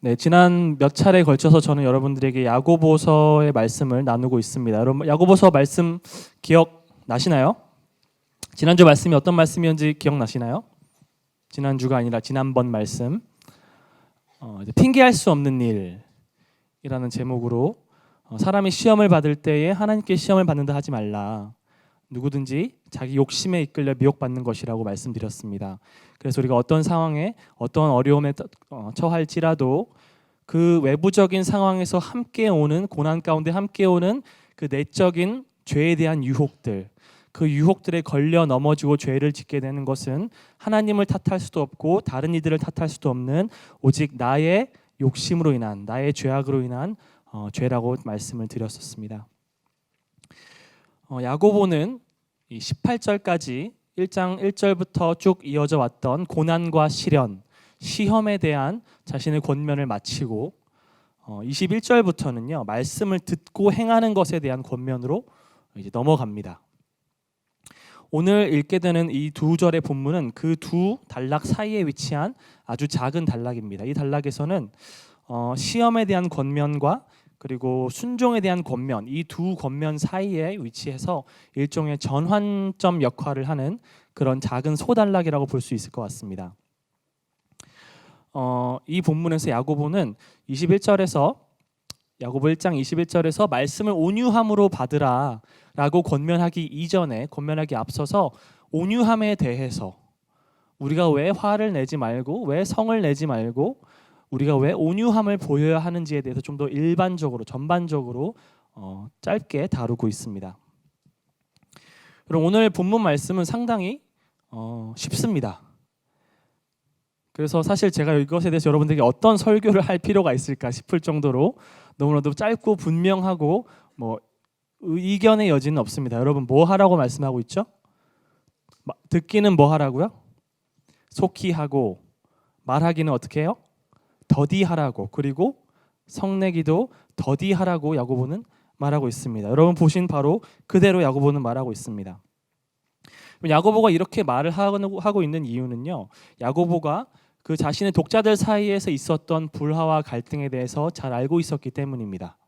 네, 지난 몇 차례에 걸쳐서 저는 여러분들에게 야고보서의 말씀을 나누고 있습니다. 여러분 야고보서 말씀 기억나시나요? 지난주 말씀이 어떤 말씀이었는지 기억나시나요? 지난주가 아니라 지난번 말씀 핑계할 수 없는 일이라는 제목으로 사람이 시험을 받을 때에 하나님께 시험을 받는다 하지 말라. 누구든지 자기 욕심에 이끌려 미혹받는 것이라고 말씀드렸습니다. 그래서 우리가 어떤 상황에 어떤 어려움에 처할지라도 그 외부적인 상황에서 함께 오는 고난 가운데 함께 오는 그 내적인 죄에 대한 유혹들, 그 유혹들에 걸려 넘어지고 죄를 짓게 되는 것은 하나님을 탓할 수도 없고 다른 이들을 탓할 수도 없는 오직 나의 욕심으로 인한, 나의 죄악으로 인한 죄라고 말씀을 드렸었습니다. 야고보는 18절까지 1장 1절부터 쭉 이어져 왔던 고난과 시련, 시험에 대한 자신의 권면을 마치고 21절부터는요 말씀을 듣고 행하는 것에 대한 권면으로 이제 넘어갑니다. 오늘 읽게 되는 이 두 절의 본문은 그 두 단락 사이에 위치한 아주 작은 단락입니다. 이 단락에서는 시험에 대한 권면과 그리고 순종에 대한 권면, 이 두 권면 사이에 위치해서 일종의 전환점 역할을 하는 그런 작은 소단락이라고 볼 수 있을 것 같습니다. 이 본문에서 야고보는 21절에서 야고보 1장 21절에서 말씀을 온유함으로 받으라 라고 권면하기 앞서서 온유함에 대해서 우리가 왜 화를 내지 말고 왜 성을 내지 말고 우리가 왜 온유함을 보여야 하는지에 대해서 좀 더 일반적으로 전반적으로 짧게 다루고 있습니다. 그럼 오늘 본문 말씀은 상당히 쉽습니다. 그래서 사실 제가 이것에 대해서 여러분들에게 어떤 설교를 할 필요가 있을까 싶을 정도로 너무나도 짧고 분명하고 의견의 여지는 없습니다. 여러분 뭐 하라고 말씀하고 있죠? 듣기는 뭐 하라고요? 속히 하고 말하기는 어떻게 해요? 더디하라고, 그리고 성내기도 더디하라고 야고보는 말하고 있습니다. 여러분 보신 바로 그대로 야고보는 말하고 있습니다. 야고보가 이렇게 말을 하고 있는 이유는요, 야고보가 그 자신의 독자들 사이에서 있었던 불화와 갈등에 대해서 잘 알고 있었기 때문입니다.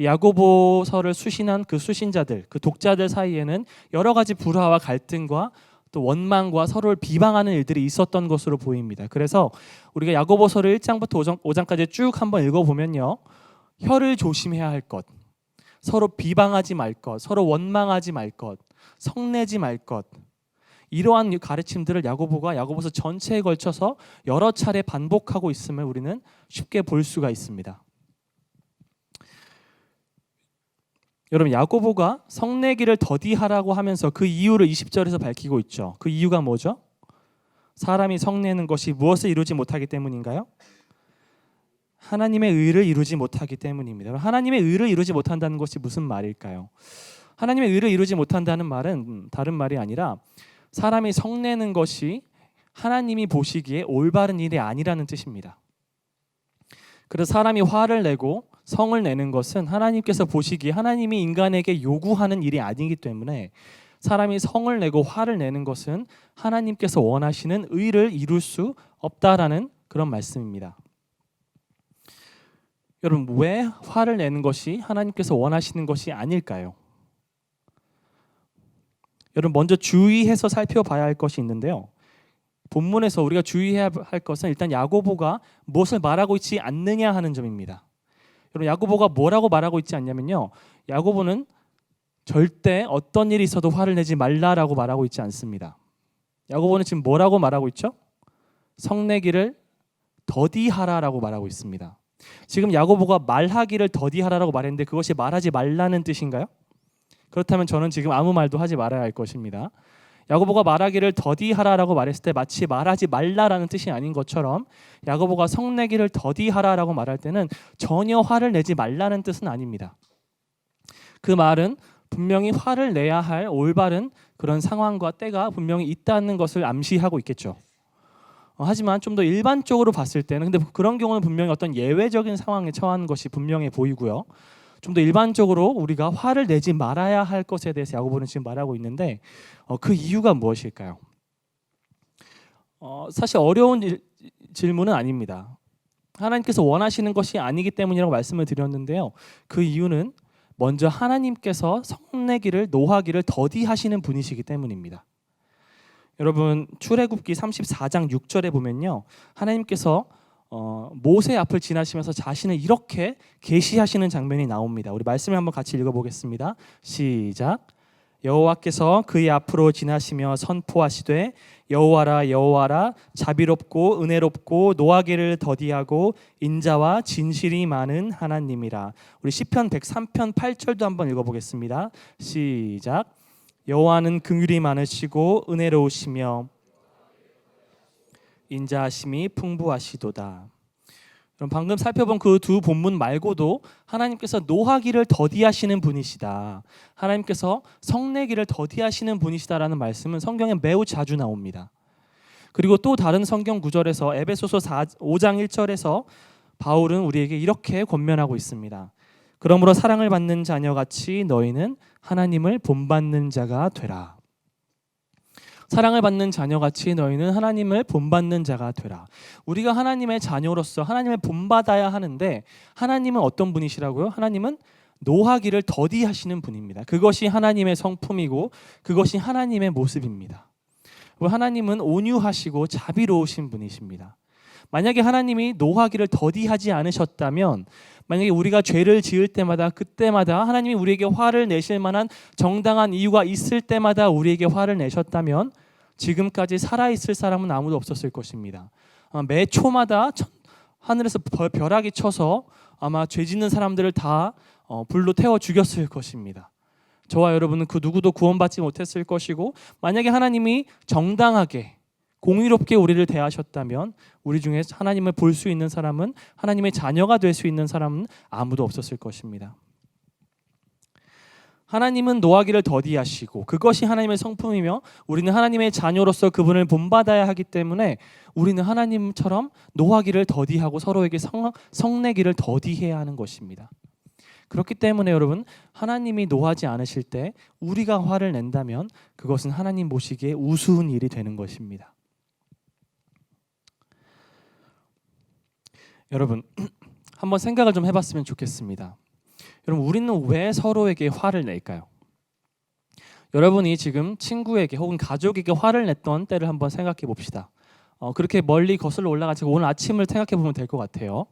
야고보서를 수신한 그 수신자들, 그 독자들 사이에는 여러 가지 불화와 갈등과 또 원망과 서로를 비방하는 일들이 있었던 것으로 보입니다. 그래서 우리가 야고보서를 1장부터 5장까지 쭉 한번 읽어보면요, 혀를 조심해야 할 것, 서로 비방하지 말 것, 서로 원망하지 말 것, 성내지 말 것, 이러한 가르침들을 야고보가 야고보서 전체에 걸쳐서 여러 차례 반복하고 있음을 우리는 쉽게 볼 수가 있습니다. 여러분 야고보가 성내기를 더디하라고 하면서 그 이유를 20절에서 밝히고 있죠. 그 이유가 뭐죠? 사람이 성내는 것이 무엇을 이루지 못하기 때문인가요? 하나님의 의를 이루지 못하기 때문입니다. 하나님의 의를 이루지 못한다는 것이 무슨 말일까요? 하나님의 의를 이루지 못한다는 말은 다른 말이 아니라 사람이 성내는 것이 하나님이 보시기에 올바른 일이 아니라는 뜻입니다. 그래서 사람이 화를 내고 성을 내는 것은 하나님께서 보시기에 하나님이 인간에게 요구하는 일이 아니기 때문에 사람이 성을 내고 화를 내는 것은 하나님께서 원하시는 의를 이룰 수 없다라는 그런 말씀입니다. 여러분 왜 화를 내는 것이 하나님께서 원하시는 것이 아닐까요? 여러분 먼저 주의해서 살펴봐야 할 것이 있는데요. 본문에서 우리가 주의해야 할 것은 일단 야고보가 무엇을 말하고 있지 않느냐 하는 점입니다. 여러분 야고보가 뭐라고 말하고 있지 않냐면요, 야고보는 절대 어떤 일이 있어도 화를 내지 말라라고 말하고 있지 않습니다. 야고보는 지금 뭐라고 말하고 있죠? 성내기를 더디하라라고 말하고 있습니다. 지금 야고보가 말하기를 더디하라라고 말했는데 그것이 말하지 말라는 뜻인가요? 그렇다면 저는 지금 아무 말도 하지 말아야 할 것입니다. 야고보가 말하기를 더디하라라고 말했을 때 마치 말하지 말라라는 뜻이 아닌 것처럼 야고보가 성내기를 더디하라라고 말할 때는 전혀 화를 내지 말라는 뜻은 아닙니다. 그 말은 분명히 화를 내야 할 올바른 그런 상황과 때가 분명히 있다는 것을 암시하고 있겠죠. 하지만 좀 더 일반적으로 봤을 때는 근데 그런 경우는 분명히 어떤 예외적인 상황에 처한 것이 분명해 보이고요. 좀 더 일반적으로 우리가 화를 내지 말아야 할 것에 대해서 야고보는 지금 말하고 있는데 그 이유가 무엇일까요? 사실 어려운 질문은 아닙니다. 하나님께서 원하시는 것이 아니기 때문이라고 말씀을 드렸는데요. 그 이유는 먼저 하나님께서 성내기를 노하기를 더디하시는 분이시기 때문입니다. 여러분 출애굽기 34장 6절에 보면요. 하나님께서 모세 앞을 지나시면서 자신을 이렇게 계시하시는 장면이 나옵니다. 우리 말씀을 한번 같이 읽어보겠습니다. 시작. 여호와께서 그의 앞으로 지나시며 선포하시되 여호와라 여호와라 자비롭고 은혜롭고 노하기를 더디하고 인자와 진실이 많은 하나님이라. 우리 시편 103편 8절도 한번 읽어보겠습니다. 시작. 여호와는 긍휼이 많으시고 은혜로우시며 인자하심이 풍부하시도다. 그럼 방금 살펴본 그 두 본문 말고도 하나님께서 노하기를 더디하시는 분이시다, 하나님께서 성내기를 더디하시는 분이시다라는 말씀은 성경에 매우 자주 나옵니다. 그리고 또 다른 성경 구절에서 에베소서 5장 1절에서 바울은 우리에게 이렇게 권면하고 있습니다. 그러므로 사랑을 받는 자녀같이 너희는 하나님을 본받는 자가 되라. 사랑을 받는 자녀같이 너희는 하나님을 본받는 자가 되라. 우리가 하나님의 자녀로서 하나님을 본받아야 하는데 하나님은 어떤 분이시라고요? 하나님은 노하기를 더디하시는 분입니다. 그것이 하나님의 성품이고 그것이 하나님의 모습입니다. 하나님은 온유하시고 자비로우신 분이십니다. 만약에 하나님이 노하기를 더디하지 않으셨다면, 만약에 우리가 죄를 지을 때마다 그때마다 하나님이 우리에게 화를 내실 만한 정당한 이유가 있을 때마다 우리에게 화를 내셨다면 지금까지 살아있을 사람은 아무도 없었을 것입니다. 매 초마다 하늘에서 벼락이 쳐서 아마 죄 짓는 사람들을 다 불로 태워 죽였을 것입니다. 저와 여러분은 그 누구도 구원받지 못했을 것이고, 만약에 하나님이 정당하게 공의롭게 우리를 대하셨다면 우리 중에 하나님을 볼 수 있는 사람은, 하나님의 자녀가 될 수 있는 사람은 아무도 없었을 것입니다. 하나님은 노하기를 더디하시고 그것이 하나님의 성품이며 우리는 하나님의 자녀로서 그분을 본받아야 하기 때문에 우리는 하나님처럼 노하기를 더디하고 서로에게 성내기를 더디해야 하는 것입니다. 그렇기 때문에 여러분, 하나님이 노하지 않으실 때 우리가 화를 낸다면 그것은 하나님 보시기에 우스운 일이 되는 것입니다. 여러분, 한번 생각을 좀 해봤으면 좋겠습니다. 여러분, 우리는 왜 서로에게 화를 낼까요? 여러분이 지금 친구에게 혹은 가족에게 화를 냈던 때를 한번 생각해 봅시다. 그렇게 멀리 거슬러 올라가지 오늘 아침을 생각해 보면 될 것 같아요.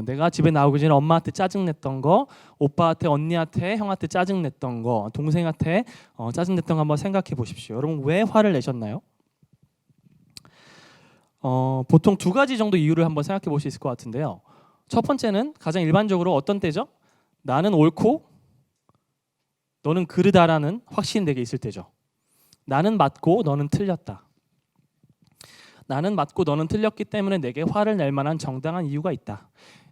내가 집에 나오기 전에 엄마한테 짜증냈던 거, 오빠한테, 언니한테, 형한테 짜증냈던 거, 동생한테 짜증냈던 거 한번 생각해 보십시오. 여러분, 왜 화를 내셨나요? 보통 두 가지 정도 이유를 한번 생각해 볼 수 있을 것 같은데요. 첫 번째는 가장 일반적으로 어떤 때죠? 나는 옳고 너는 그르다라는 확신이 내게 있을 때죠. 나는 맞고 너는 틀렸다. 나는 맞고 너는 틀렸기 때문에 내게 화를 낼 만한 정당한 이유가 있다.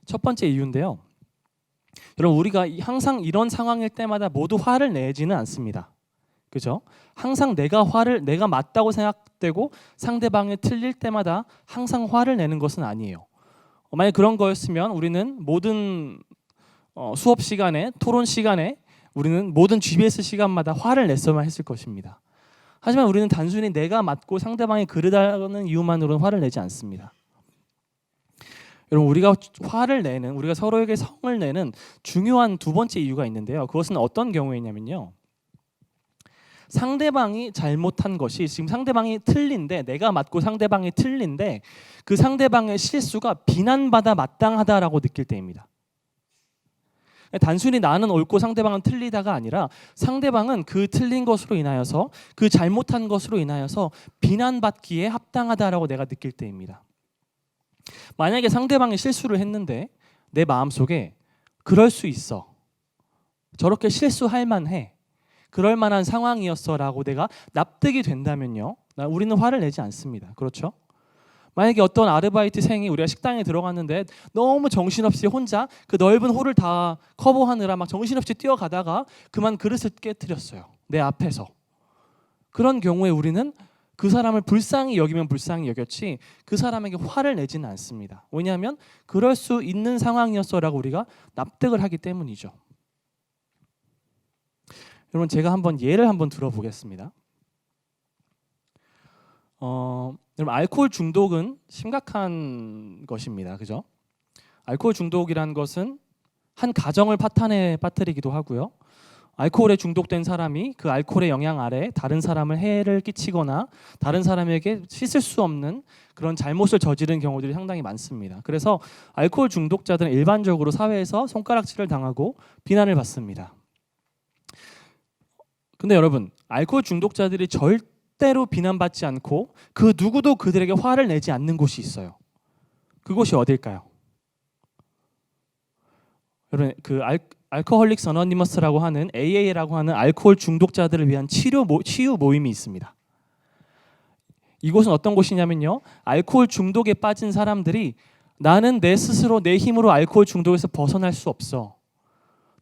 첫 번째 이유인데요. 여러분, 우리가 항상 이런 상황일 때마다 모두 화를 내지는 않습니다. 그죠? 항상 내가 맞다고 생각되고 상대방이 틀릴 때마다 항상 화를 내는 것은 아니에요. 만약 그런 거였으면 우리는 모든 수업 시간에, 토론 시간에, 우리는 모든 GBS 시간마다 화를 냈어만 했을 것입니다. 하지만 우리는 단순히 내가 맞고 상대방이 그르다는 이유만으로는 화를 내지 않습니다. 여러분, 우리가 화를 내는, 우리가 서로에게 성을 내는 중요한 두 번째 이유가 있는데요. 그것은 어떤 경우이냐면요. 상대방이 잘못한 것이, 지금 상대방이 틀린데, 내가 맞고 상대방이 틀린데 그 상대방의 실수가 비난받아 마땅하다라고 느낄 때입니다. 단순히 나는 옳고 상대방은 틀리다가 아니라 상대방은 그 틀린 것으로 인하여서, 그 잘못한 것으로 인하여서 비난받기에 합당하다라고 내가 느낄 때입니다. 만약에 상대방이 실수를 했는데 내 마음속에 그럴 수 있어, 저렇게 실수할 만해, 그럴 만한 상황이었어라고 내가 납득이 된다면요, 우리는 화를 내지 않습니다. 그렇죠? 만약에 어떤 아르바이트생이 우리가 식당에 들어갔는데 너무 정신없이 혼자 그 넓은 홀을 다 커버하느라 막 정신없이 뛰어가다가 그만 그릇을 깨뜨렸어요, 내 앞에서. 그런 경우에 우리는 그 사람을 불쌍히 여기면 불쌍히 여겼지 그 사람에게 화를 내지는 않습니다. 왜냐하면 그럴 수 있는 상황이었어라고 우리가 납득을 하기 때문이죠. 여러분, 제가 한번 예를 한번 들어보겠습니다. 여러분, 알코올 중독은 심각한 것입니다. 그죠? 알코올 중독이라는 것은 한 가정을 파탄에 빠뜨리기도 하고요. 알코올에 중독된 사람이 그 알코올의 영향 아래 다른 사람을 해를 끼치거나 다른 사람에게 씻을 수 없는 그런 잘못을 저지른 경우들이 상당히 많습니다. 그래서 알코올 중독자들은 일반적으로 사회에서 손가락질을 당하고 비난을 받습니다. 근데 여러분, 알코올 중독자들이 절대로 비난받지 않고 그 누구도 그들에게 화를 내지 않는 곳이 있어요. 그곳이 어딜까요? 여러분, 그 알코홀릭스 어너니머스라고 하는 AA라고 하는 알코올 중독자들을 위한 치유 모임이 있습니다. 이곳은 어떤 곳이냐면요, 알코올 중독에 빠진 사람들이 나는 내 스스로 내 힘으로 알코올 중독에서 벗어날 수 없어.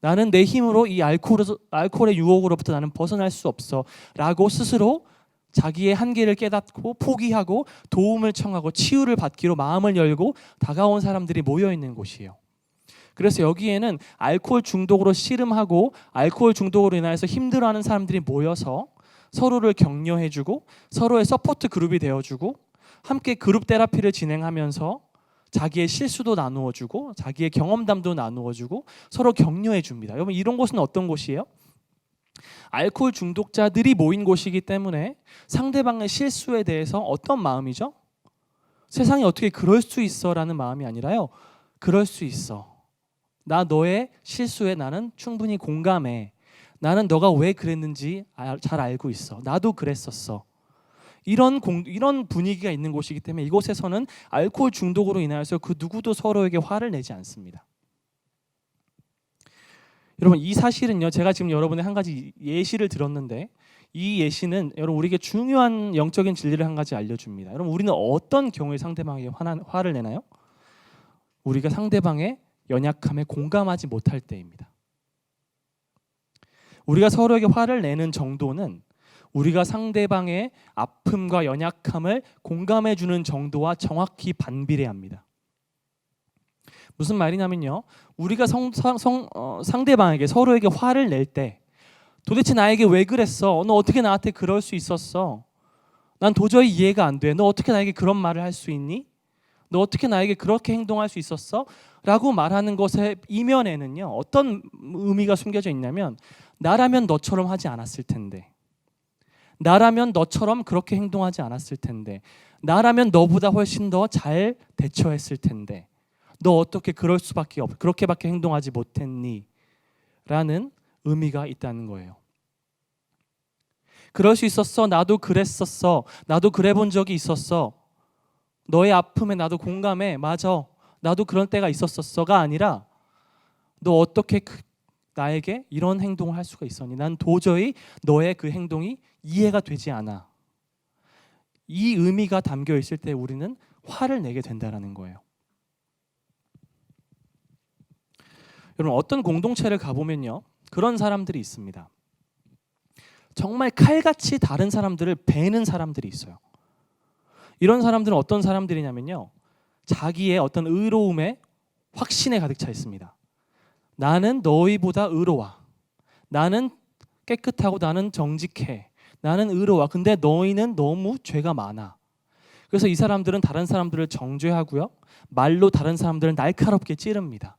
나는 내 힘으로 이 알코올의 유혹으로부터 나는 벗어날 수 없어 라고 스스로 자기의 한계를 깨닫고 포기하고 도움을 청하고 치유를 받기로 마음을 열고 다가온 사람들이 모여 있는 곳이에요. 그래서 여기에는 알코올 중독으로 씨름하고 알코올 중독으로 인해서 힘들어하는 사람들이 모여서 서로를 격려해주고 서로의 서포트 그룹이 되어주고 함께 그룹 테라피를 진행하면서 자기의 실수도 나누어주고 자기의 경험담도 나누어주고 서로 격려해줍니다. 여러분, 이런 곳은 어떤 곳이에요? 알코올 중독자들이 모인 곳이기 때문에 상대방의 실수에 대해서 어떤 마음이죠? 세상에 어떻게 그럴 수 있어 라는 마음이 아니라요, 그럴 수 있어. 나 너의 실수에 나는 충분히 공감해. 나는 너가 왜 그랬는지 잘 알고 있어. 나도 그랬었어. 이런 분위기가 있는 곳이기 때문에 이곳에서는 알코올 중독으로 인하여서 그 누구도 서로에게 화를 내지 않습니다. 여러분, 이 사실은요, 제가 지금 여러분의 한 가지 예시를 들었는데 이 예시는 여러분 우리에게 중요한 영적인 진리를 한 가지 알려줍니다. 여러분, 우리는 어떤 경우에 상대방에게 화를 내나요? 우리가 상대방의 연약함에 공감하지 못할 때입니다. 우리가 서로에게 화를 내는 정도는 우리가 상대방의 아픔과 연약함을 공감해 주는 정도와 정확히 반비례합니다. 무슨 말이냐면요, 우리가 상대방에게 서로에게 화를 낼 때 도대체 나에게 왜 그랬어? 너 어떻게 나한테 그럴 수 있었어? 난 도저히 이해가 안 돼. 너 어떻게 나에게 그런 말을 할 수 있니? 너 어떻게 나에게 그렇게 행동할 수 있었어? 라고 말하는 것의 이면에는요, 어떤 의미가 숨겨져 있냐면 나라면 너처럼 하지 않았을 텐데, 나라면 너처럼 그렇게 행동하지 않았을 텐데, 나라면 너보다 훨씬 더 잘 대처했을 텐데, 너 어떻게 그렇게밖에 행동하지 못했니? 라는 의미가 있다는 거예요. 그럴 수 있었어. 나도 그랬었어. 나도 그래 본 적이 있었어. 너의 아픔에 나도 공감해. 맞아. 나도 그런 때가 있었었어가 아니라 너 어떻게 나에게 이런 행동을 할 수가 있었니? 난 도저히 너의 그 행동이 이해가 되지 않아. 이 의미가 담겨 있을 때 우리는 화를 내게 된다는 거예요. 여러분, 어떤 공동체를 가보면요, 그런 사람들이 있습니다. 정말 칼같이 다른 사람들을 베는 사람들이 있어요. 이런 사람들은 어떤 사람들이냐면요, 자기의 어떤 의로움에 확신에 가득 차 있습니다. 나는 너희보다 의로워. 나는 깨끗하고 나는 정직해. 나는 의로워. 근데 너희는 너무 죄가 많아. 그래서 이 사람들은 다른 사람들을 정죄하고요, 말로 다른 사람들을 날카롭게 찌릅니다.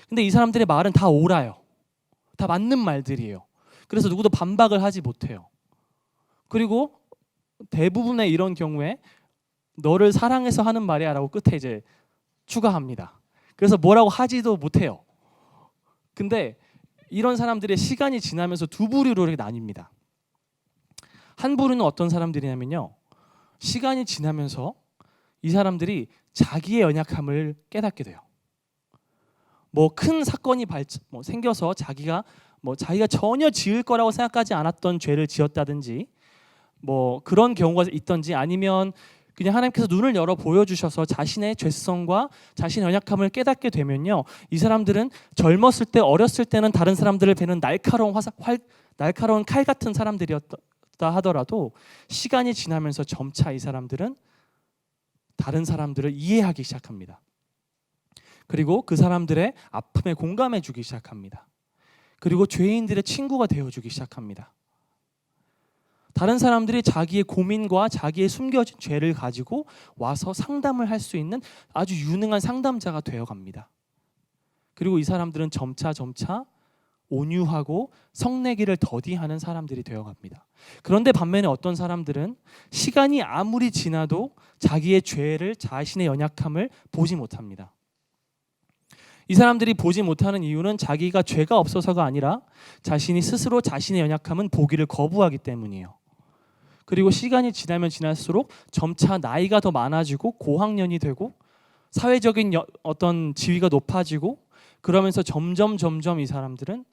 근데 이 사람들의 말은 다 옳아요. 다 맞는 말들이에요. 그래서 누구도 반박을 하지 못해요. 그리고 대부분의 이런 경우에 너를 사랑해서 하는 말이야 라고 끝에 이제 추가합니다. 그래서 뭐라고 하지도 못해요. 근데 이런 사람들의 시간이 지나면서 두 부류로 이렇게 나뉩니다. 한 부류는 어떤 사람들이냐면요, 시간이 지나면서 이 사람들이 자기의 연약함을 깨닫게 돼요. 뭐 큰 사건이 생겨서 자기가 전혀 지을 거라고 생각하지 않았던 죄를 지었다든지 뭐 그런 경우가 있던지, 아니면 그냥 하나님께서 눈을 열어 보여주셔서 자신의 죄성과 자신의 연약함을 깨닫게 되면요, 이 사람들은 젊었을 때, 어렸을 때는 다른 사람들을 베는 날카로운 칼 같은 사람들이었다 하더라도 시간이 지나면서 점차 이 사람들은 다른 사람들을 이해하기 시작합니다. 그리고 그 사람들의 아픔에 공감해 주기 시작합니다. 그리고 죄인들의 친구가 되어주기 시작합니다. 다른 사람들이 자기의 고민과 자기의 숨겨진 죄를 가지고 와서 상담을 할 수 있는 아주 유능한 상담자가 되어갑니다. 그리고 이 사람들은 점차 온유하고 성내기를 더디하는 사람들이 되어갑니다. 그런데 반면에 어떤 사람들은 시간이 아무리 지나도 자기의 죄를, 자신의 연약함을 보지 못합니다. 이 사람들이 보지 못하는 이유는 자기가 죄가 없어서가 아니라 자신이 스스로 자신의 연약함은 보기를 거부하기 때문이에요. 그리고 시간이 지나면 지날수록 점차 나이가 더 많아지고 고학년이 되고 사회적인 어떤 지위가 높아지고 그러면서 점점 이 사람들은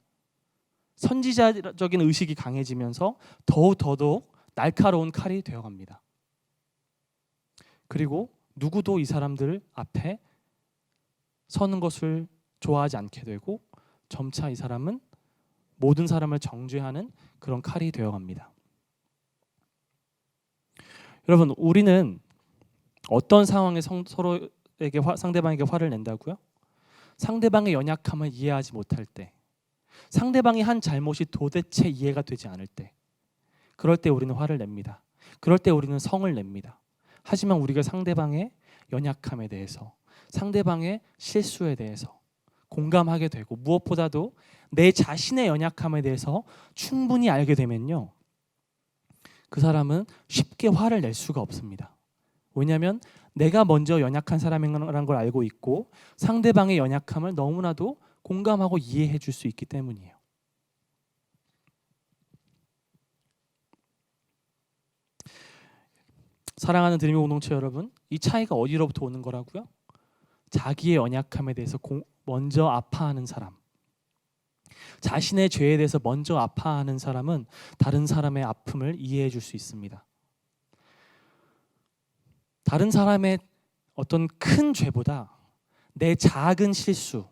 선지자적인 의식이 강해지면서 더더욱 날카로운 칼이 되어갑니다. 그리고 누구도 이 사람들 앞에 서는 것을 좋아하지 않게 되고 점차 이 사람은 모든 사람을 정죄하는 그런 칼이 되어갑니다. 여러분, 우리는 어떤 상황에 서로에게 상대방에게 화를 낸다고요? 상대방의 연약함을 이해하지 못할 때, 상대방이 한 잘못이 도대체 이해가 되지 않을 때, 그럴 때 우리는 화를 냅니다. 그럴 때 우리는 성을 냅니다. 하지만 우리가 상대방의 연약함에 대해서, 상대방의 실수에 대해서 공감하게 되고 무엇보다도 내 자신의 연약함에 대해서 충분히 알게 되면요, 그 사람은 쉽게 화를 낼 수가 없습니다. 왜냐하면 내가 먼저 연약한 사람이라는 걸 알고 있고 상대방의 연약함을 너무나도 공감하고 이해해 줄 수 있기 때문이에요. 사랑하는 드림의 공동체 여러분, 이 차이가 어디로부터 오는 거라고요? 자기의 연약함에 대해서 먼저 아파하는 사람, 자신의 죄에 대해서 먼저 아파하는 사람은 다른 사람의 아픔을 이해해 줄 수 있습니다. 다른 사람의 어떤 큰 죄보다 내 작은 실수,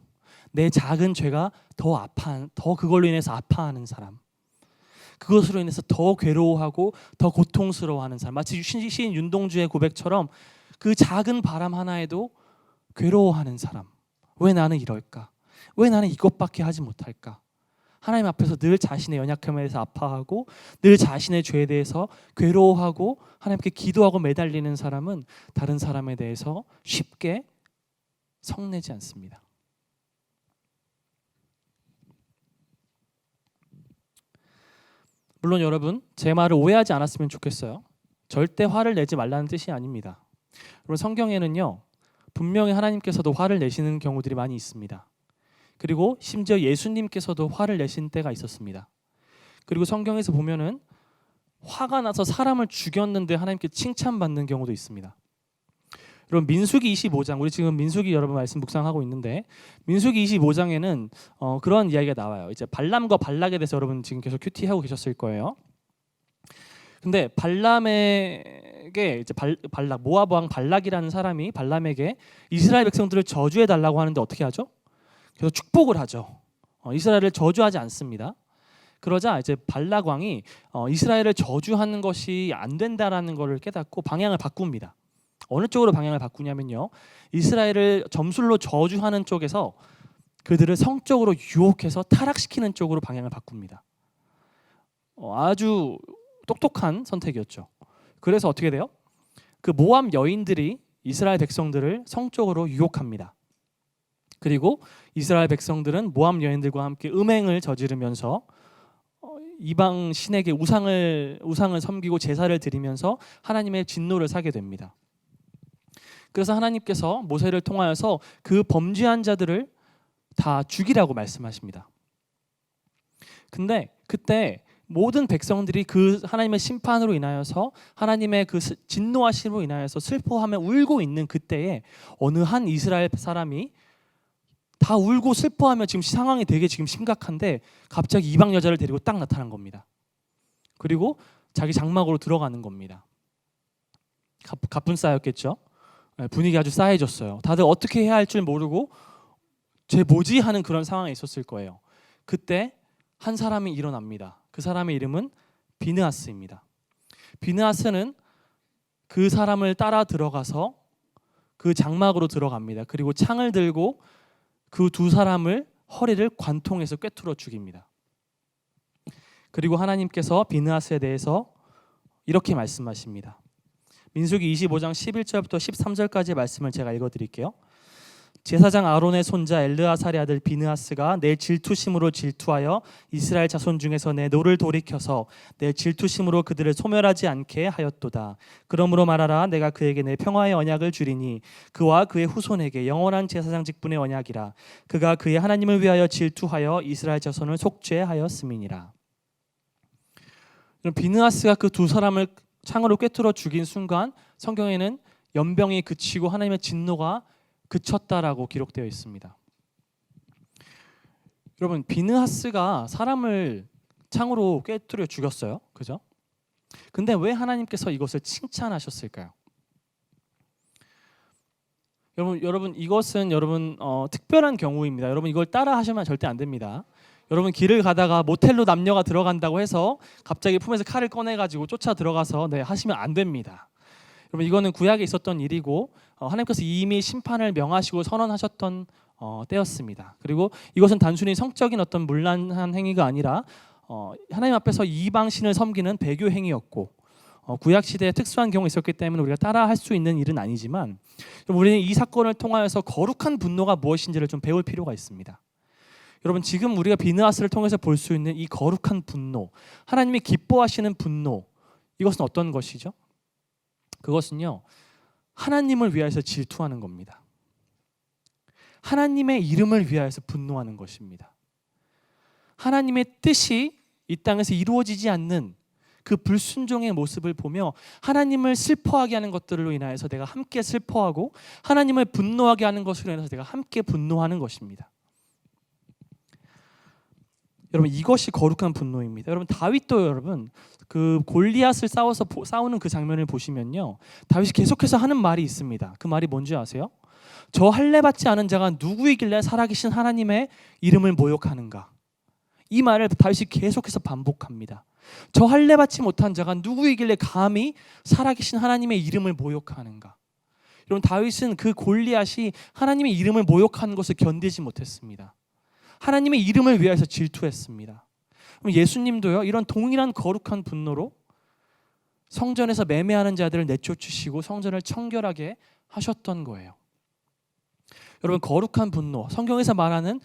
내 작은 죄가 더 그걸로 인해서 아파하는 사람, 그것으로 인해서 더 괴로워하고 더 고통스러워하는 사람, 마치 시인 윤동주의 고백처럼 그 작은 바람 하나에도 괴로워하는 사람. 왜 나는 이럴까? 왜 나는 이것밖에 하지 못할까? 하나님 앞에서 늘 자신의 연약함에 대해서 아파하고 늘 자신의 죄에 대해서 괴로워하고 하나님께 기도하고 매달리는 사람은 다른 사람에 대해서 쉽게 성내지 않습니다. 물론 여러분, 제 말을 오해하지 않았으면 좋겠어요. 절대 화를 내지 말라는 뜻이 아닙니다. 여러분, 성경에는요, 분명히 하나님께서도 화를 내시는 경우들이 많이 있습니다. 그리고 심지어 예수님께서도 화를 내신 때가 있었습니다. 그리고 성경에서 보면은 화가 나서 사람을 죽였는데 하나님께 칭찬받는 경우도 있습니다. 여러분, 민수기 25장, 우리 지금 민수기 여러분 말씀 묵상하고 있는데 민수기 25장에는 그런 이야기가 나와요. 이제 발람과 발락에 대해서 여러분 지금 계속 큐티하고 계셨을 거예요. 근데 발람에게 이제 발락, 모압 왕 발락이라는 사람이 발람에게 이스라엘 백성들을 저주해 달라고 하는데 어떻게 하죠? 그래서 축복을 하죠. 이스라엘을 저주하지 않습니다. 그러자 이제 발락 왕이 이스라엘을 저주하는 것이 안 된다라는 것을 깨닫고 방향을 바꿉니다. 어느 쪽으로 방향을 바꾸냐면요, 이스라엘을 점술로 저주하는 쪽에서 그들을 성적으로 유혹해서 타락시키는 쪽으로 방향을 바꿉니다. 아주 똑똑한 선택이었죠. 그래서 어떻게 돼요? 그 모압 여인들이 이스라엘 백성들을 성적으로 유혹합니다. 그리고 이스라엘 백성들은 모압 여인들과 함께 음행을 저지르면서 이방 신에게 우상을 섬기고 제사를 드리면서 하나님의 진노를 사게 됩니다. 그래서 하나님께서 모세를 통하여서 그 범죄한 자들을 다 죽이라고 말씀하십니다. 근데 그때 모든 백성들이 그 하나님의 심판으로 인하여서 하나님의 그 진노하심으로 인하여서 슬퍼하며 울고 있는 그때에 어느 한 이스라엘 사람이 다 울고 슬퍼하며 지금 상황이 되게 지금 심각한데 갑자기 이방 여자를 데리고 딱 나타난 겁니다. 그리고 자기 장막으로 들어가는 겁니다. 가뿐 싸였겠죠. 분위기 아주 싸해졌어요. 다들 어떻게 해야 할 줄 모르고 쟤 뭐지 하는 그런 상황에 있었을 거예요. 그때 한 사람이 일어납니다. 그 사람의 이름은 비느하스입니다. 비느하스는 그 사람을 따라 들어가서 그 장막으로 들어갑니다. 그리고 창을 들고 그 두 사람을 허리를 관통해서 꿰뚫어 죽입니다. 그리고 하나님께서 비느하스에 대해서 이렇게 말씀하십니다. 민수기 25장 11절부터 13절까지의 말씀을 제가 읽어드릴게요. 제사장 아론의 손자 엘르아살의 아들 비느하스가 내 질투심으로 질투하여 이스라엘 자손 중에서 내 노를 돌이켜서 내 질투심으로 그들을 소멸하지 않게 하였도다. 그러므로 말하라. 내가 그에게 내 평화의 언약을 주리니 그와 그의 후손에게 영원한 제사장 직분의 언약이라. 그가 그의 하나님을 위하여 질투하여 이스라엘 자손을 속죄하였음이니라. 비느하스가 그 두 사람을 창으로 꿰뚫어 죽인 순간 성경에는 연병이 그치고 하나님의 진노가 그쳤다라고 기록되어 있습니다. 여러분, 비느하스가 사람을 창으로 꿰뚫어 죽였어요. 그죠? 근데 왜 하나님께서 이것을 칭찬하셨을까요? 여러분 이것은 특별한 경우입니다. 여러분 이걸 따라 하시면 절대 안 됩니다. 여러분 길을 가다가 모텔로 남녀가 들어간다고 해서 갑자기 품에서 칼을 꺼내 가지고 쫓아 들어가서 하시면 안 됩니다. 여러분 이거는 구약에 있었던 일이고 하나님께서 이미 심판을 명하시고 선언하셨던 때였습니다. 그리고 이것은 단순히 성적인 어떤 문란한 행위가 아니라 하나님 앞에서 이방신을 섬기는 배교 행위였고 구약 시대에 특수한 경우가 있었기 때문에 우리가 따라할 수 있는 일은 아니지만 우리는 이 사건을 통하여서 거룩한 분노가 무엇인지를 좀 배울 필요가 있습니다. 여러분 지금 우리가 비느하스를 통해서 볼 수 있는 이 거룩한 분노, 하나님이 기뻐하시는 분노, 이것은 어떤 것이죠? 그것은요, 하나님을 위하여서 질투하는 겁니다. 하나님의 이름을 위하여서 분노하는 것입니다. 하나님의 뜻이 이 땅에서 이루어지지 않는 그 불순종의 모습을 보며 하나님을 슬퍼하게 하는 것들로 인하여서 내가 함께 슬퍼하고 하나님을 분노하게 하는 것으로 인해서 내가 함께 분노하는 것입니다. 여러분 이것이 거룩한 분노입니다. 여러분 다윗도 여러분 그 골리앗을 싸우는 그 장면을 보시면요, 다윗이 계속해서 하는 말이 있습니다. 그 말이 뭔지 아세요? 저 할례 받지 않은 자가 누구이길래 살아계신 하나님의 이름을 모욕하는가? 이 말을 다윗이 계속해서 반복합니다. 저 할례 받지 못한 자가 누구이길래 감히 살아계신 하나님의 이름을 모욕하는가? 여러분 다윗은 그 골리앗이 하나님의 이름을 모욕하는 것을 견디지 못했습니다. 하나님의 이름을 위해서 질투했습니다. 예수님도요, 이런 동일한 거룩한 분노로 성전에서 매매하는 자들을 내쫓으시고 성전을 청결하게 하셨던 거예요. 여러분 거룩한 분노, 성경에서 말하는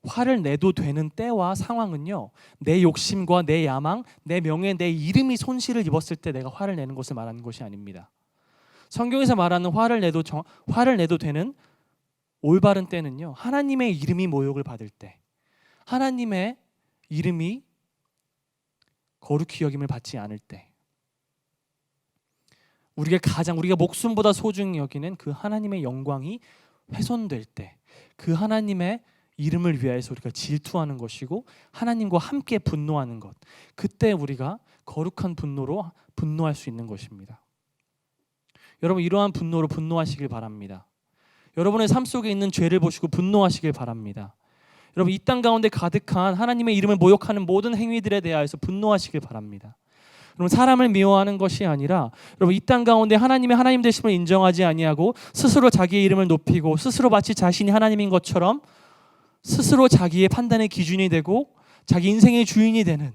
화를 내도 되는 때와 상황은요, 내 욕심과 내 야망, 내 명예, 내 이름이 손실을 입었을 때 내가 화를 내는 것을 말하는 것이 아닙니다. 성경에서 말하는 화를 내도 되는 올바른 때는요, 하나님의 이름이 모욕을 받을 때, 하나님의 이름이 거룩히 여김을 받지 않을 때, 우리가 목숨보다 소중히 여기는 그 하나님의 영광이 훼손될 때, 그 하나님의 이름을 위하여서 우리가 질투하는 것이고 하나님과 함께 분노하는 것, 그때 우리가 거룩한 분노로 분노할 수 있는 것입니다. 여러분 이러한 분노로 분노하시길 바랍니다. 여러분의 삶 속에 있는 죄를 보시고 분노하시길 바랍니다. 여러분 이 땅 가운데 가득한 하나님의 이름을 모욕하는 모든 행위들에 대하여서 분노하시길 바랍니다. 여러분 사람을 미워하는 것이 아니라 여러분 이 땅 가운데 하나님의 하나님 되심을 인정하지 아니하고 스스로 자기의 이름을 높이고 스스로 마치 자신이 하나님인 것처럼 스스로 자기의 판단의 기준이 되고 자기 인생의 주인이 되는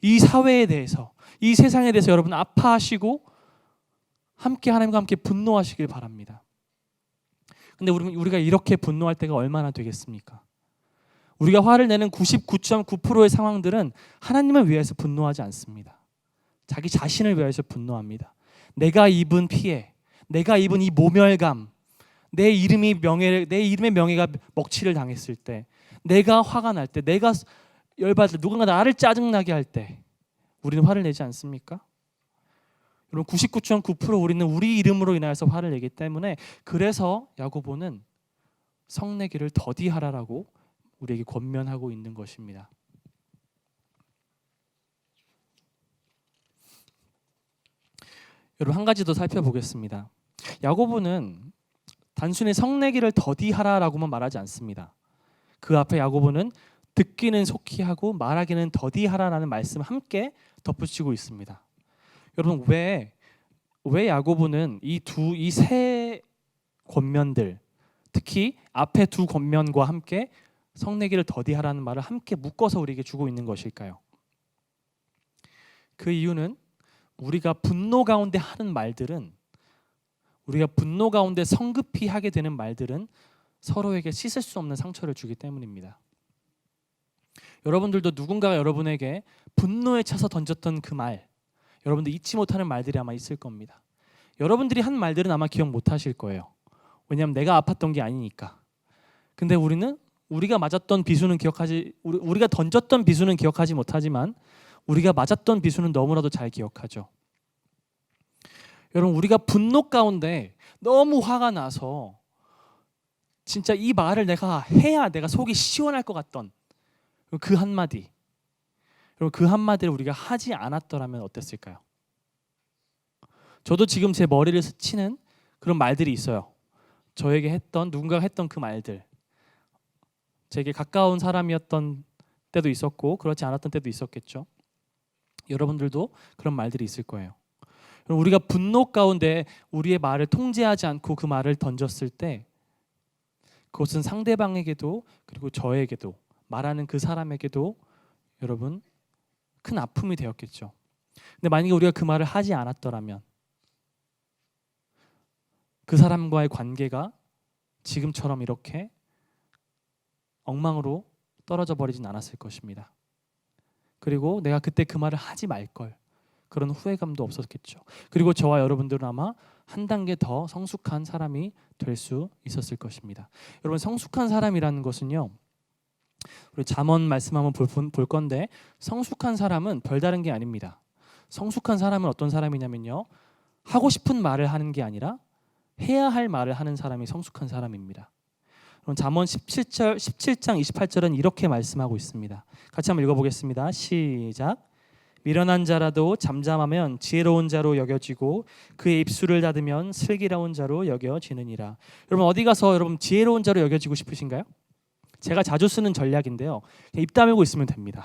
이 사회에 대해서, 이 세상에 대해서 여러분 아파하시고 함께 하나님과 함께 분노하시길 바랍니다. 근데 우리가 이렇게 분노할 때가 얼마나 되겠습니까? 우리가 화를 내는 99.9%의 상황들은 하나님을 위해서 분노하지 않습니다. 자기 자신을 위해서 분노합니다. 내가 입은 피해, 내가 입은 이 모멸감, 내 이름의 명예가 먹칠을 당했을 때, 내가 화가 날 때, 내가 열받을 때, 누군가 나를 짜증나게 할 때 우리는 화를 내지 않습니까? 여러분 99.9% 우리는 우리 이름으로 인하여서 화를 내기 때문에, 그래서 야고보는 성내기를 더디하라라고 우리에게 권면하고 있는 것입니다. 여러분 한 가지 더 살펴보겠습니다. 야고보는 단순히 성내기를 더디하라라고만 말하지 않습니다. 그 앞에 야고보는 듣기는 속히 하고 말하기는 더디하라라는 말씀을 함께 덧붙이고 있습니다. 여러분 왜 야고보는 이 세 권면들, 특히 앞에 두 권면과 함께 성내기를 더디하라는 말을 함께 묶어서 우리에게 주고 있는 것일까요? 그 이유는 우리가 분노 가운데 하는 말들은, 우리가 분노 가운데 성급히 하게 되는 말들은 서로에게 씻을 수 없는 상처를 주기 때문입니다. 여러분들도 누군가가 여러분에게 분노에 차서 던졌던 그 말, 여러분들 잊지 못하는 말들이 아마 있을 겁니다. 여러분들이 한 말들은 아마 기억 못하실 거예요. 왜냐하면 내가 아팠던 게 아니니까. 근데 우리가 맞았던 비수는 우리가 던졌던 비수는 기억하지 못하지만 우리가 맞았던 비수는 너무나도 잘 기억하죠. 여러분, 우리가 분노 가운데 너무 화가 나서 진짜 이 말을 내가 해야 내가 속이 시원할 것 같던 그 한마디, 여러분, 그 한마디를 우리가 하지 않았더라면 어땠을까요? 저도 지금 제 머리를 스치는 그런 말들이 있어요. 저에게 누군가가 했던 그 말들, 제게 가까운 사람이었던 때도 있었고 그렇지 않았던 때도 있었겠죠. 여러분들도 그런 말들이 있을 거예요. 우리가 분노 가운데 우리의 말을 통제하지 않고 그 말을 던졌을 때 그것은 상대방에게도 그리고 저에게도 말하는 그 사람에게도 여러분 큰 아픔이 되었겠죠. 근데 만약에 우리가 그 말을 하지 않았더라면 그 사람과의 관계가 지금처럼 이렇게 엉망으로 떨어져 버리진 않았을 것입니다. 그리고 내가 그때 그 말을 하지 말걸, 그런 후회감도 없었겠죠. 그리고 저와 여러분들은 아마 한 단계 더 성숙한 사람이 될 수 있었을 것입니다. 여러분, 성숙한 사람이라는 것은요, 우리 잠언 말씀 한번 볼 건데, 성숙한 사람은 별다른 게 아닙니다. 성숙한 사람은 어떤 사람이냐면요, 하고 싶은 말을 하는 게 아니라 해야 할 말을 하는 사람이 성숙한 사람입니다. 그럼 잠언 17장 28절은 이렇게 말씀하고 있습니다. 같이 한번 읽어보겠습니다. 시작. 미련한 자라도 잠잠하면 지혜로운 자로 여겨지고 그의 입술을 닫으면 슬기로운 자로 여겨지느니라. 여러분, 어디 가서 여러분 지혜로운 자로 여겨지고 싶으신가요? 제가 자주 쓰는 전략인데요, 입 다물고 있으면 됩니다.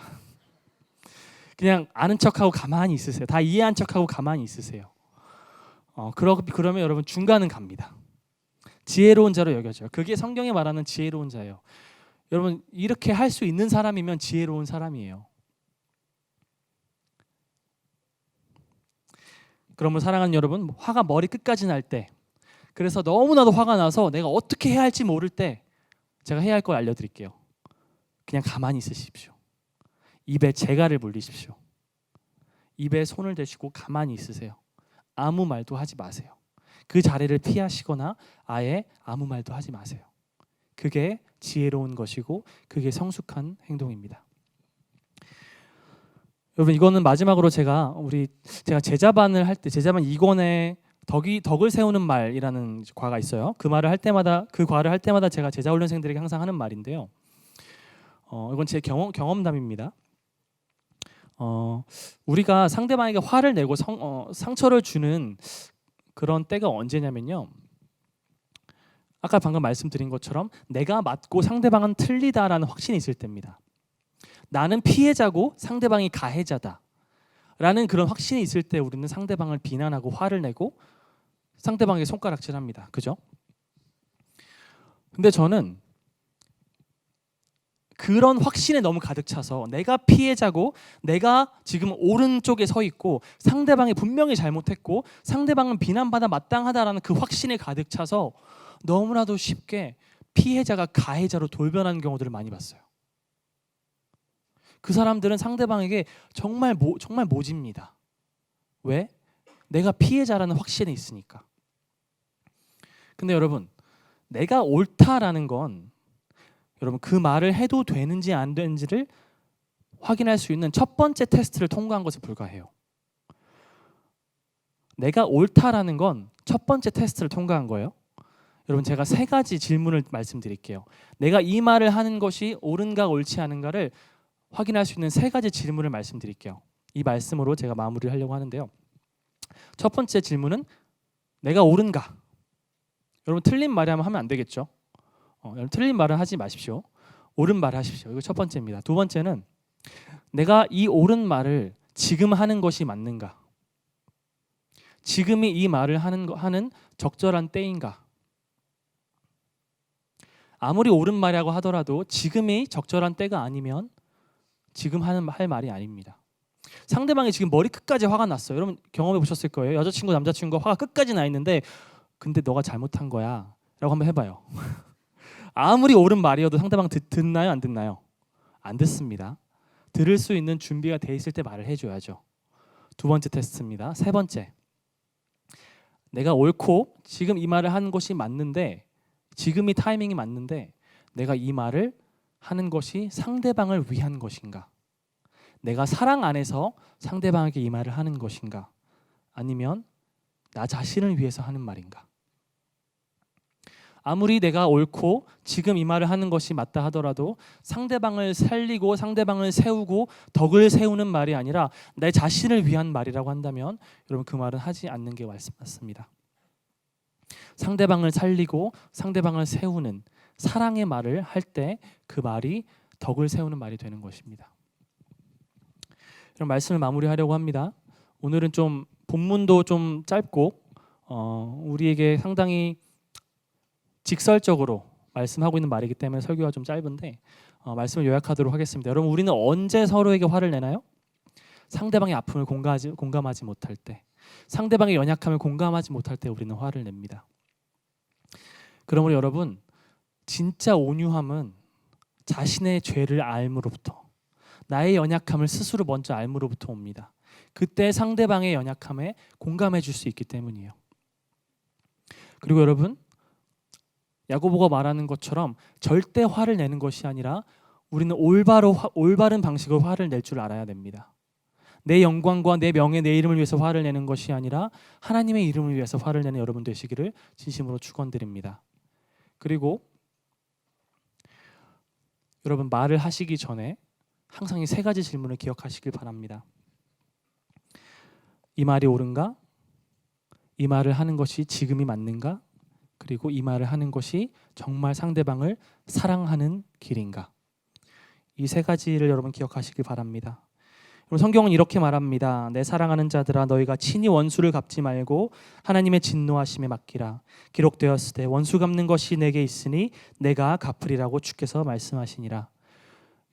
그냥 아는 척하고 가만히 있으세요. 다 이해한 척하고 가만히 있으세요. 그러면 여러분 중간은 갑니다. 지혜로운 자로 여겨져요. 그게 성경에 말하는 지혜로운 자예요. 여러분, 이렇게 할 수 있는 사람이면 지혜로운 사람이에요. 그러면 사랑하는 여러분, 화가 머리 끝까지 날 때, 그래서 너무나도 화가 나서 내가 어떻게 해야 할지 모를 때 제가 해야 할 걸 알려드릴게요. 그냥 가만히 있으십시오. 입에 재갈을 물리십시오. 입에 손을 대시고 가만히 있으세요. 아무 말도 하지 마세요. 그 자리를 피하시거나 아예 아무 말도 하지 마세요. 그게 지혜로운 것이고 그게 성숙한 행동입니다. 여러분, 이거는 마지막으로 제가 제자반을 할 때, 제자반 2권에 덕을 세우는 말이라는 과가 있어요. 그 과를 할 때마다 제가 제자 훈련생들에게 항상 하는 말인데요. 이건 제 경험담입니다. 우리가 상대방에게 화를 내고 상처를 주는 그런 때가 언제냐면요, 아까 방금 말씀드린 것처럼 내가 맞고 상대방은 틀리다라는 확신이 있을 때입니다. 나는 피해자고 상대방이 가해자다 라는 그런 확신이 있을 때 우리는 상대방을 비난하고 화를 내고 상대방에게 손가락질합니다. 그죠? 근데 저는 그런 확신에 너무 가득 차서 내가 피해자고 내가 지금 오른쪽에 서 있고 상대방이 분명히 잘못했고 상대방은 비난받아 마땅하다라는 그 확신에 가득 차서 너무나도 쉽게 피해자가 가해자로 돌변하는 경우들을 많이 봤어요. 그 사람들은 상대방에게 정말 모집니다. 왜? 내가 피해자라는 확신에 있으니까. 근데 여러분, 내가 옳다라는 건 여러분 그 말을 해도 되는지 안 되는지를 확인할 수 있는 첫 번째 테스트를 통과한 것에 불과해요. 내가 옳다라는 건 첫 번째 테스트를 통과한 거예요. 여러분, 제가 3가지 질문을 말씀드릴게요. 내가 이 말을 하는 것이 옳은가 옳지 않은가를 확인할 수 있는 3가지 질문을 말씀드릴게요. 이 말씀으로 제가 마무리를 하려고 하는데요. 첫 번째 질문은 내가 옳은가? 여러분, 틀린 말을 하면 안 되겠죠? 여러분, 틀린 말은 하지 마십시오. 옳은 말을 하십시오. 이거 첫 번째입니다. 두 번째는 내가 이 옳은 말을 지금 하는 것이 맞는가? 지금이 이 말을 하는 적절한 때인가? 아무리 옳은 말이라고 하더라도 지금이 적절한 때가 아니면 지금 할 말이 아닙니다. 상대방이 지금 머리 끝까지 화가 났어요. 여러분 경험해 보셨을 거예요. 여자친구 남자친구가 화가 끝까지 나 있는데 근데 너가 잘못한 거야 라고 한번 해봐요. 아무리 옳은 말이어도 상대방 듣나요? 안 듣나요? 안 듣습니다. 들을 수 있는 준비가 돼 있을 때 말을 해줘야죠. 두 번째 테스트입니다. 세 번째, 내가 옳고 지금 이 말을 하는 것이 맞는데, 지금이 타이밍이 맞는데 내가 이 말을 하는 것이 상대방을 위한 것인가? 내가 사랑 안에서 상대방에게 이 말을 하는 것인가? 아니면 나 자신을 위해서 하는 말인가? 아무리 내가 옳고 지금 이 말을 하는 것이 맞다 하더라도 상대방을 살리고 상대방을 세우고 덕을 세우는 말이 아니라 내 자신을 위한 말이라고 한다면 여러분 그 말은 하지 않는 게 맞습니다. 상대방을 살리고 상대방을 세우는 사랑의 말을 할 때 그 말이 덕을 세우는 말이 되는 것입니다. 이런 말씀을 마무리하려고 합니다. 오늘은 좀 본문도 좀 짧고 우리에게 상당히 직설적으로 말씀하고 있는 말이기 때문에 설교가 좀 짧은데 말씀을 요약하도록 하겠습니다. 여러분, 우리는 언제 서로에게 화를 내나요? 상대방의 아픔을 공감하지 못할 때, 상대방의 연약함을 공감하지 못할 때 우리는 화를 냅니다. 그러므로 여러분, 진짜 온유함은 자신의 죄를 알므로부터, 나의 연약함을 스스로 먼저 알므로부터 옵니다. 그때 상대방의 연약함에 공감해 줄 수 있기 때문이에요. 그리고 여러분, 야고보가 말하는 것처럼 절대 화를 내는 것이 아니라 우리는 올바른 방식으로 화를 낼 줄 알아야 됩니다. 내 영광과 내 명예, 내 이름을 위해서 화를 내는 것이 아니라 하나님의 이름을 위해서 화를 내는 여러분 되시기를 진심으로 축원드립니다. 그리고 여러분, 말을 하시기 전에 항상 이 세 가지 질문을 기억하시길 바랍니다. 이 말이 옳은가? 이 말을 하는 것이 지금이 맞는가? 그리고 이 말을 하는 것이 정말 상대방을 사랑하는 길인가? 이 세 가지를 여러분 기억하시길 바랍니다. 성경은 이렇게 말합니다. 내 사랑하는 자들아, 너희가 친히 원수를 갚지 말고 하나님의 진노하심에 맡기라. 기록되었으되 원수 갚는 것이 내게 있으니 내가 갚으리라고 주께서 말씀하시니라.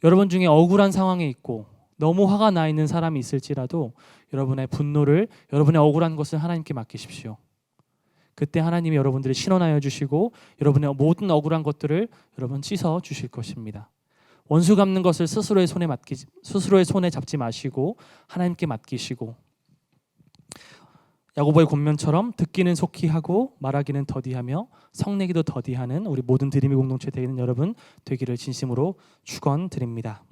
여러분 중에 억울한 상황에 있고 너무 화가 나 있는 사람이 있을지라도 여러분의 분노를, 여러분의 억울한 것을 하나님께 맡기십시오. 그때 하나님이 여러분들을 신원하여 주시고 여러분의 모든 억울한 것들을 여러분 씻어 주실 것입니다. 원수 갚는 것을 스스로의 손에 잡지 마시고 하나님께 맡기시고, 야고보의 권면처럼 듣기는 속히 하고 말하기는 더디하며 성내기도 더디하는 우리 모든 드림의 공동체 되는 여러분 되기를 진심으로 축원드립니다.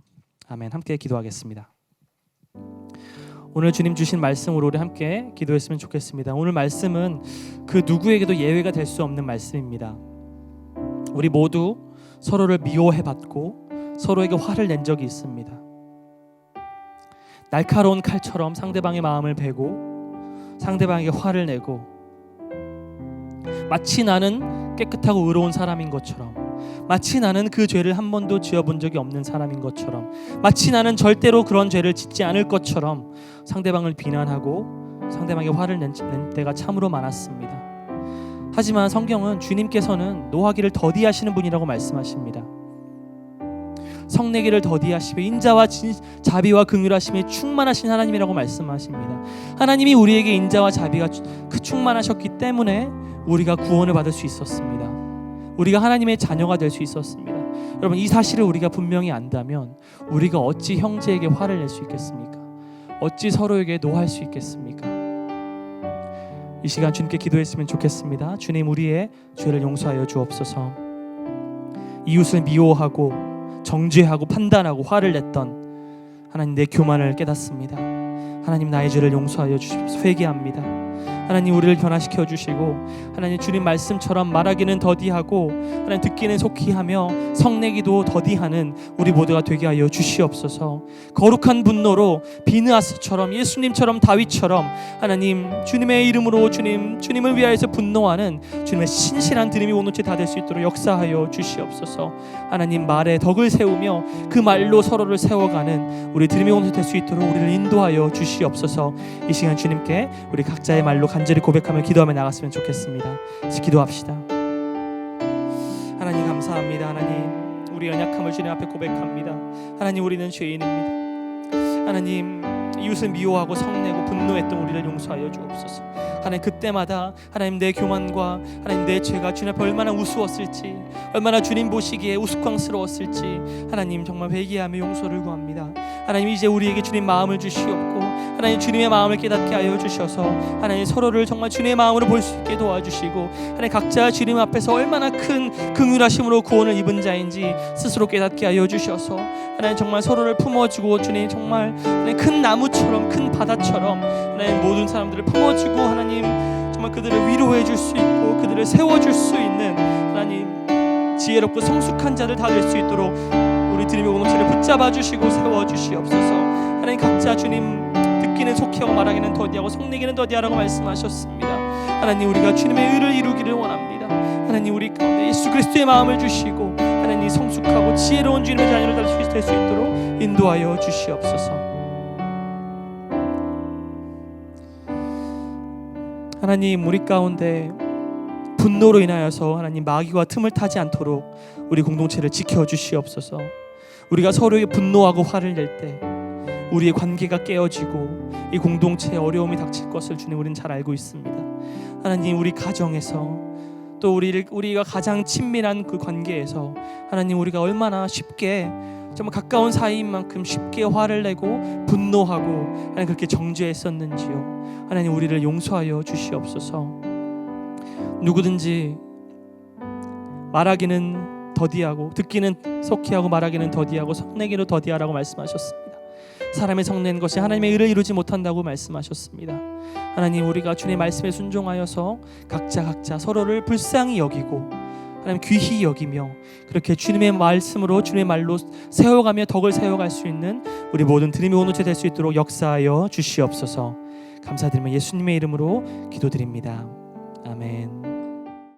아멘. 함께 기도하겠습니다. 오늘 주님 주신 말씀으로 우리 함께 기도했으면 좋겠습니다. 오늘 말씀은 그 누구에게도 예외가 될 수 없는 말씀입니다. 우리 모두 서로를 미워해봤고 서로에게 화를 낸 적이 있습니다. 날카로운 칼처럼 상대방의 마음을 베고 상대방에게 화를 내고 마치 나는 깨끗하고 의로운 사람인 것처럼, 마치 나는 그 죄를 한 번도 지어본 적이 없는 사람인 것처럼, 마치 나는 절대로 그런 죄를 짓지 않을 것처럼 상대방을 비난하고 상대방에게 화를 낸 때가 참으로 많았습니다. 하지만 성경은 주님께서는 노하기를 더디하시는 분이라고 말씀하십니다. 성내기를 더디하시며 인자와 자비와 긍휼하심에 충만하신 하나님이라고 말씀하십니다. 하나님이 우리에게 인자와 자비가 충만하셨기 때문에 우리가 구원을 받을 수 있었습니다. 우리가 하나님의 자녀가 될 수 있었습니다. 여러분, 이 사실을 우리가 분명히 안다면 우리가 어찌 형제에게 화를 낼 수 있겠습니까? 어찌 서로에게 노할 수 있겠습니까? 이 시간 주님께 기도했으면 좋겠습니다. 주님, 우리의 죄를 용서하여 주옵소서. 이웃을 미워하고 정죄하고 판단하고 화를 냈던 하나님, 내 교만을 깨닫습니다. 하나님, 나의 죄를 용서하여 주십시오. 회개합니다. 하나님, 우리를 변화시켜 주시고 하나님, 주님 말씀처럼 말하기는 더디하고 하나님 듣기는 속히 하며 성내기도 더디하는 우리 모두가 되게 하여 주시옵소서. 거룩한 분노로 비느하스처럼, 예수님처럼, 다윗처럼 하나님 주님의 이름으로 주님을 위하여서 분노하는 주님의 신실한 드림이 공동체 다 될 수 있도록 역사하여 주시옵소서. 하나님, 말에 덕을 세우며 그 말로 서로를 세워가는 우리 드림이 공동체 될 수 있도록 우리를 인도하여 주시옵소서. 이 시간 주님께 우리 각자의 말로 간절히 고백하며 기도하며 나갔으면 좋겠습니다. 기도합시다. 하나님, 감사합니다. 하나님, 우리 연약함을 주님 앞에 고백합니다. 하나님, 우리는 죄인입니다. 하나님, 이웃을 미워하고 성내고 분노했던 우리를 용서하여 주옵소서. 하나님 그때마다 하나님 내 교만과 하나님 내 죄가 주님 앞에 얼마나 우스웠을지, 얼마나 주님 보시기에 우스꽝스러웠을지 하나님 정말 회개하며 용서를 구합니다. 하나님 이제 우리에게 주님 마음을 주시옵고 하나님 주님의 마음을 깨닫게 하여 주셔서 하나님 서로를 정말 주님의 마음으로 볼 수 있게 도와주시고 하나님 각자 주님 앞에서 얼마나 큰 긍휼하심으로 구원을 입은 자인지 스스로 깨닫게 하여 주셔서 하나님 정말 서로를 품어주고 주님 정말 하나님 큰 나무처럼 큰 바다처럼 하나님 모든 사람들을 품어주고 하나님 정말 그들을 위로해 줄 수 있고 그들을 세워줄 수 있는 하나님 지혜롭고 성숙한 자들 다 될 수 있도록 우리 주님의 공동체를 붙잡아 주시고 세워 주시옵소서. 하나님 각자 주님 듣기는 속히하고 말하기는 더디하고 속내기는 더디하라고 말씀하셨습니다. 하나님 우리가 주님의 의를 이루기를 원합니다. 하나님 우리 가운데 예수 그리스도의 마음을 주시고 하나님 성숙하고 지혜로운 주님의 자녀를 될 수 있도록 인도하여 주시옵소서. 하나님 우리 가운데 분노로 인하여서 하나님 마귀와 틈을 타지 않도록 우리 공동체를 지켜주시옵소서. 우리가 서로에게 분노하고 화를 낼 때 우리의 관계가 깨어지고 이 공동체에 어려움이 닥칠 것을 주님 우리는 잘 알고 있습니다. 하나님 우리 가정에서 또 우리가 가장 친밀한 그 관계에서 하나님 우리가 얼마나 쉽게 정말 가까운 사이인 만큼 쉽게 화를 내고 분노하고 하나님 그렇게 정죄했었는지요. 하나님 우리를 용서하여 주시옵소서. 누구든지 말하기는 더디하고 듣기는 속히하고 말하기는 더디하고 성내기는 더디하라고 말씀하셨습니다. 사람의 성낸 것이 하나님의 의를 이루지 못한다고 말씀하셨습니다. 하나님 우리가 주님의 말씀에 순종하여서 각자 서로를 불쌍히 여기고 하나님 귀히 여기며 그렇게 주님의 말씀으로 주님의 말로 세워가며 덕을 세워갈 수 있는 우리 모든 드림의 공동체 될 수 있도록 역사하여 주시옵소서. 감사드리며 예수님의 이름으로 기도드립니다.